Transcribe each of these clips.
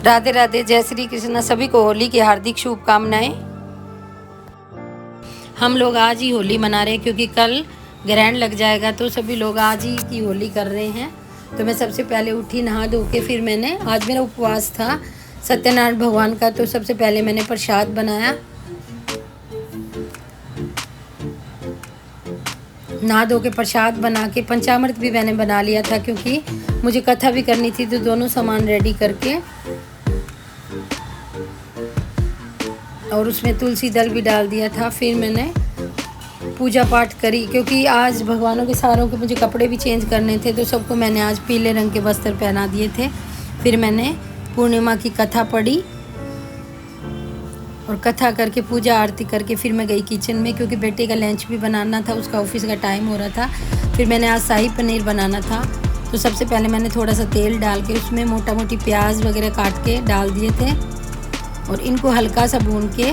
राधे राधे, जय श्री कृष्ण। सभी को होली की हार्दिक शुभकामनाएं। हम लोग आज ही होली मना रहे हैं क्योंकि कल ग्रहण लग जाएगा, तो सभी लोग आज ही की होली कर रहे हैं। तो मैं सबसे पहले उठी, नहा धो के फिर मैंने, आज मेरा उपवास था सत्यनारायण भगवान का, तो सबसे पहले मैंने प्रसाद बनाया। नहा धो के प्रसाद बना के पंचामृत भी मैंने बना लिया था क्योंकि मुझे कथा भी करनी थी, तो दोनों सामान रेडी करके और उसमें तुलसी दल भी डाल दिया था। फिर मैंने पूजा पाठ करी क्योंकि आज भगवानों के सारों के मुझे कपड़े भी चेंज करने थे, तो सबको मैंने आज पीले रंग के वस्त्र पहना दिए थे। फिर मैंने पूर्णिमा की कथा पढ़ी और कथा करके पूजा आरती करके फिर मैं गई किचन में क्योंकि बेटे का लंच भी बनाना था, उसका ऑफिस का टाइम हो रहा था। फिर मैंने आज शाही पनीर बनाना था, तो सबसे पहले मैंने थोड़ा सा तेल डाल के उसमें मोटा मोटी प्याज वगैरह काट के डाल दिए थे और इनको हल्का सा भून के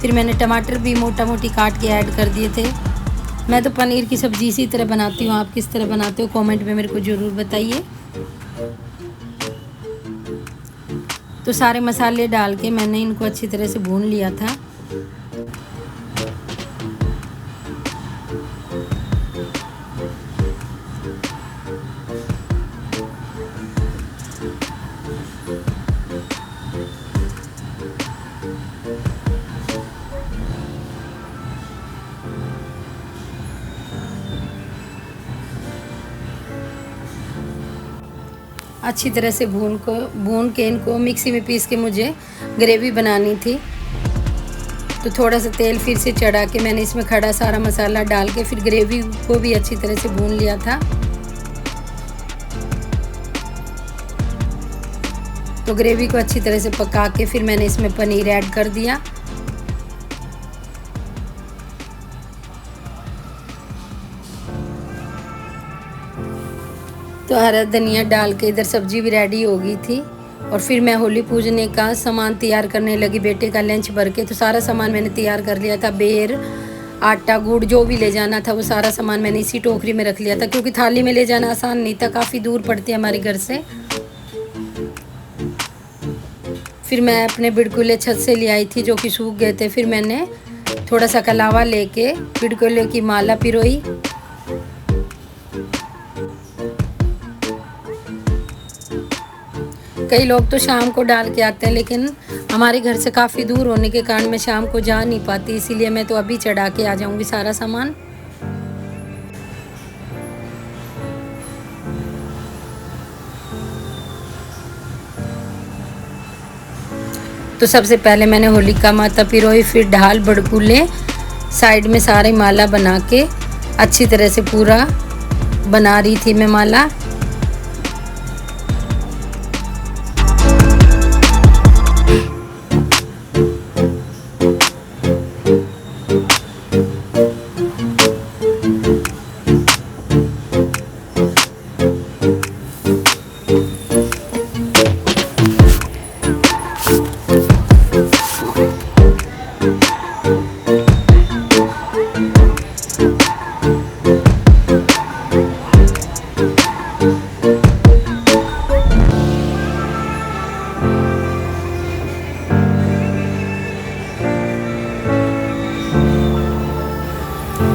फिर मैंने टमाटर भी मोटा मोटी काट के ऐड कर दिए थे। मैं तो पनीर की सब्ज़ी इसी तरह बनाती हूँ, आप किस तरह बनाते हो कमेंट में मेरे को ज़रूर बताइए। तो सारे मसाले डाल के मैंने इनको अच्छी तरह से भून लिया था। अच्छी तरह से भून के इनको मिक्सी में पीस के मुझे ग्रेवी बनानी थी। तो थोड़ा सा तेल फिर से चढ़ा के मैंने इसमें खड़ा सारा मसाला डाल के फिर ग्रेवी को भी अच्छी तरह से भून लिया था। तो ग्रेवी को अच्छी तरह से पका के फिर मैंने इसमें पनीर ऐड कर दिया। तो हरा धनिया डाल के इधर सब्जी भी रेडी हो गई थी और फिर मैं होली पूजने का सामान तैयार करने लगी। बेटे का लंच भर के तो सारा सामान मैंने तैयार कर लिया था। बेर, आटा, गुड़ जो भी ले जाना था वो सारा सामान मैंने इसी टोकरी में रख लिया था क्योंकि थाली में ले जाना आसान नहीं था, काफ़ी दूर पड़ती है हमारे घर से। फिर मैं अपने बिड़कुले छत से ले आई थी जो कि सूख गए थे। फिर मैंने थोड़ा सा कलावा लेके बिड़कुले की माला पिरोई। कई लोग तो शाम को डाल के आते हैं, लेकिन हमारे घर से काफ़ी दूर होने के कारण मैं शाम को जा नहीं पाती, इसीलिए मैं तो अभी चढ़ा के आ जाऊंगी सारा सामान। तो सबसे पहले मैंने होलिका माता पिरोई, फिर ढाल बड़कुले साइड में सारे माला बना के अच्छी तरह से पूरा बना रही थी मैं माला।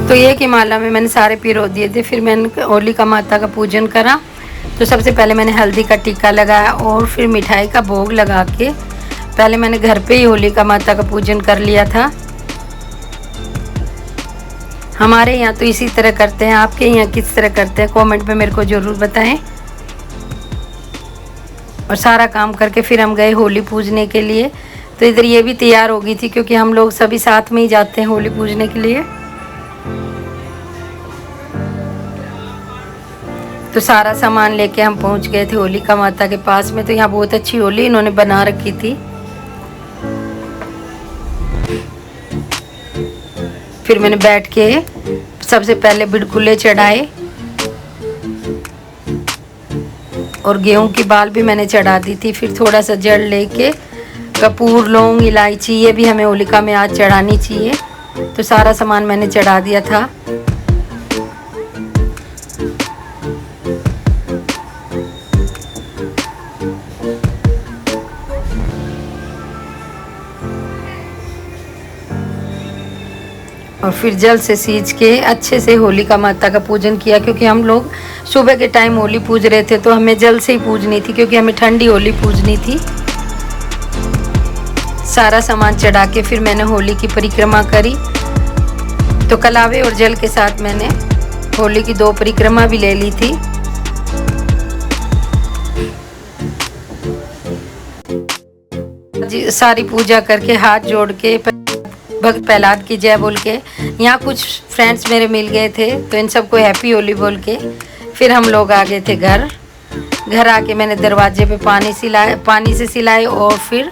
तो ये की माला में मैंने सारे पिरो दिए थे। फिर मैंने होलिका माता का पूजन करा। तो सबसे पहले मैंने हल्दी का टीका लगाया और फिर मिठाई का भोग लगा के पहले मैंने घर पे ही होलिका माता का पूजन कर लिया था। हमारे यहाँ तो इसी तरह करते हैं, आपके यहाँ किस तरह करते हैं कमेंट में मेरे को ज़रूर बताएं। और सारा काम करके फिर हम गए होली पूजने के लिए। तो इधर ये भी तैयार हो गई थी क्योंकि हम लोग सभी साथ में ही जाते हैं होली पूजने के लिए। तो सारा सामान लेके हम पहुंच गए थे होलिका माता के पास में। तो यहाँ बहुत अच्छी होली इन्होंने बना रखी थी। फिर मैंने बैठ के सबसे पहले बिड़कुले चढ़ाए और गेहूं की बाल भी मैंने चढ़ा दी थी। फिर थोड़ा सा जड़ लेके कपूर, लौंग, इलायची ये भी हमें होलिका में आज चढ़ानी चाहिए। तो सारा सामान मैंने चढ़ा दिया था। और फिर जल से सींच के अच्छे से होलिका माता का पूजन किया, क्योंकि हम लोग सुबह के टाइम होली पूज रहे थे तो हमें जल से ही पूजनी थी, क्योंकि हमें ठंडी होली पूजनी थी। सारा सामान चढ़ा के फिर मैंने होली की परिक्रमा करी। तो कलावे और जल के साथ मैंने होली की 2 परिक्रमा भी ले ली थी। सारी पूजा करके हाथ जोड़ के भक्त प्रहलाद की जय बोल के यहाँ कुछ फ्रेंड्स मेरे मिल गए थे, तो इन सबको हैप्पी होली बोल के फिर हम लोग आ गए थे घर आके मैंने दरवाजे पे पानी से सिलाए और फिर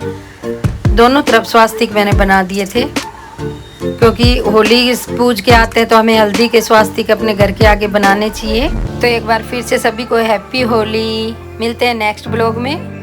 दोनों तरफ स्वास्तिक मैंने बना दिए थे, क्योंकि होली पूज के आते हैं तो हमें हल्दी के स्वास्तिक अपने घर के आगे बनाने चाहिए। तो एक बार फिर से सभी को हैप्पी होली। मिलते हैं नेक्स्ट ब्लॉग में।